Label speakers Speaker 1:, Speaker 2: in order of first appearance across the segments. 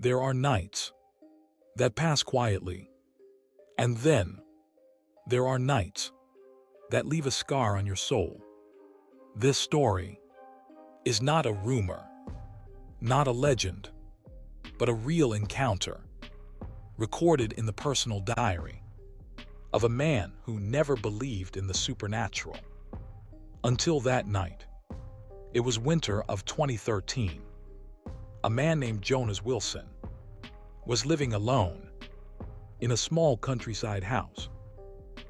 Speaker 1: There are nights that pass quietly, and then there are nights that leave a scar on your soul. This story is not a rumor, not a legend, but a real encounter recorded in the personal diary of a man who never believed in the supernatural until that night. It was winter of 2013. A man named Jonas Wilson was living alone in a small countryside house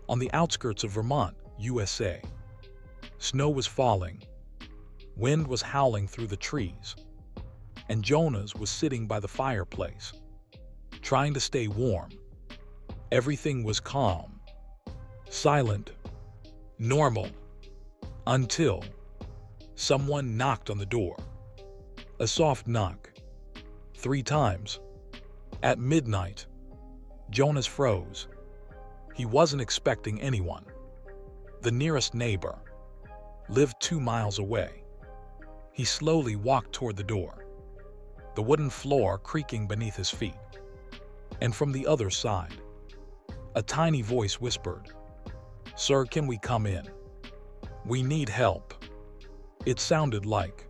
Speaker 1: on the outskirts of Vermont, USA. Snow was falling, wind was howling through the trees, and Jonas was sitting by the fireplace, trying to stay warm. Everything was calm, silent, normal, until someone knocked on the door. A soft knock, 3 times. At midnight, Jonas froze. He wasn't expecting anyone. The nearest neighbor lived 2 miles away. He slowly walked toward the door, the wooden floor creaking beneath his feet. And from the other side, a tiny voice whispered, "Sir, can we come in? We need help." It sounded like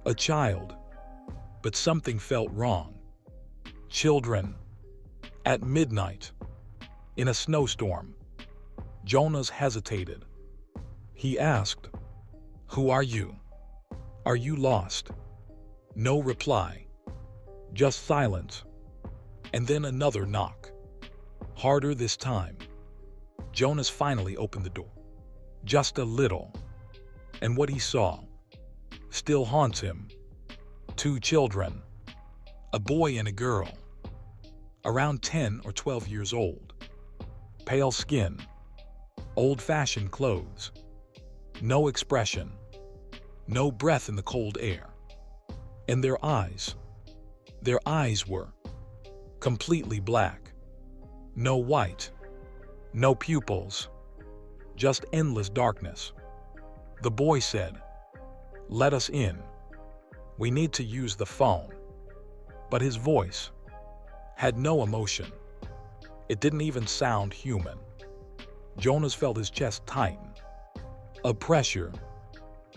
Speaker 1: a child, but something felt wrong. Children at midnight in a snowstorm. Jonas hesitated. He asked, "Who are you? Are you lost?" No reply, just silence. And then another knock, harder this time. Jonas finally opened the door, just a little, and what he saw still haunts him. 2 children, a boy and a girl, around 10 or 12 years old, pale skin, old-fashioned clothes, no expression, no breath in the cold air. And their eyes were completely black. No white, no pupils, just endless darkness. The boy said, "Let us in. We need to use the phone." But his voice had no emotion. It didn't even sound human. Jonas felt his chest tighten. A pressure,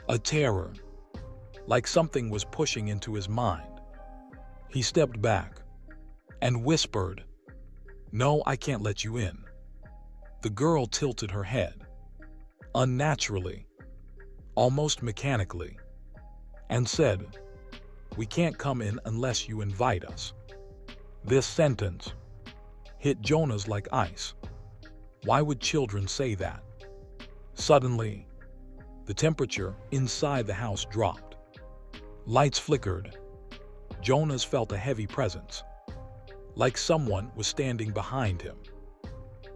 Speaker 1: a terror, like something was pushing into his mind. He stepped back and whispered, "No, I can't let you in." The girl tilted her head, unnaturally, almost mechanically, and said, "We can't come in unless you invite us." This sentence hit Jonas like ice. Why would children say that? Suddenly, the temperature inside the house dropped. Lights flickered. Jonas felt a heavy presence, like someone was standing behind him.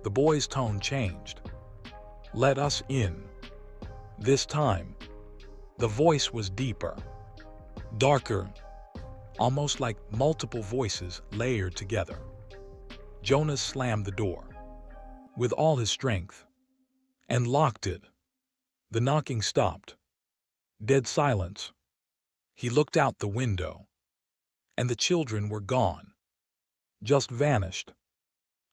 Speaker 1: The boy's tone changed. "Let us in." This time, the voice was deeper, darker, almost like multiple voices layered together. Jonas slammed the door with all his strength and locked it. The knocking stopped. Dead silence. He looked out the window, and the children were gone, just vanished,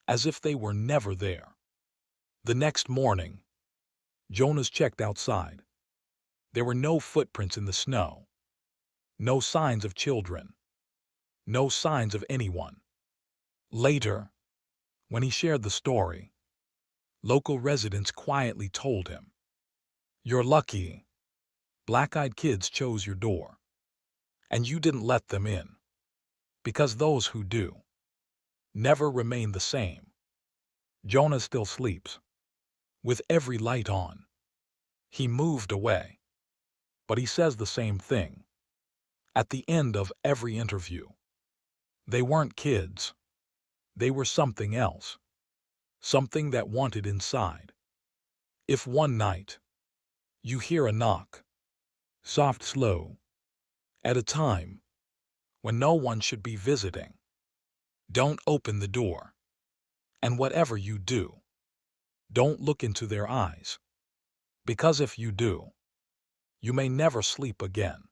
Speaker 1: as if they were never there. The next morning, Jonas checked outside. There were no footprints in the snow, no signs of children, no signs of anyone. Later, when he shared the story, local residents quietly told him, "You're lucky. Black-eyed kids chose your door, and you didn't let them in, because those who do never remain the same." Jonas still sleeps, with every light on. He moved away, but he says the same thing at the end of every interview. They weren't kids. They were something else, something that wanted inside. If one night you hear a knock, soft, slow, at a time when no one should be visiting, don't open the door. And whatever you do, don't look into their eyes, because if you do, you may never sleep again.